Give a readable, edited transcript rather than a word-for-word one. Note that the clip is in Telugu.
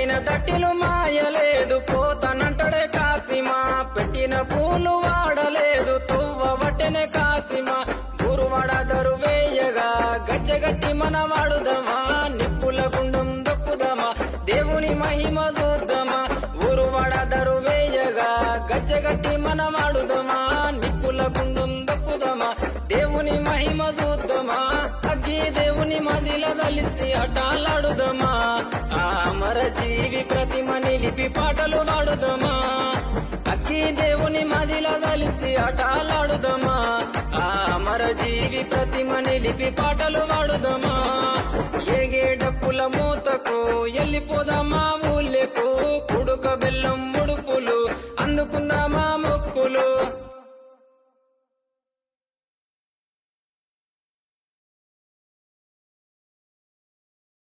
కట్టిన దట్టిలు మాయలేదు పోతనంటడే కాసిమా పెట్టిన పూలు వాడలేదు తువ్వ వట్టెనే కాసిమా గురువాడ దరువేయగా గజ్జగట్టి మన వాడుదమా నిప్పుల గుండం దొక్కుదమా దేవుని మహిమ చూద్దామా ఊరువాడ దరువేయగా గజ్జగట్టి మన వాడుదమా నిప్పుల గుండం దొక్కుదమా దేవుని మహిమ చూద్దామా అగ్గి దేవుని మదిల దలిసి అటాలాడుదమా ఆ అమర జీవి ప్రతిమ నిలిపి పాటలు పాడుదమా అగ్గి దేవుని మదిల కలిసి అటాలాడుదమా ఆ అమర జీవి ప్రతిమ నిలిపి పాటలు పాడుదమా ఏగే డప్పుల మూతకు ఎల్లిపోదామా ఊళ్ళకు కుడుక బెల్లం ముడుపులు అందుకుందామా మొక్కులు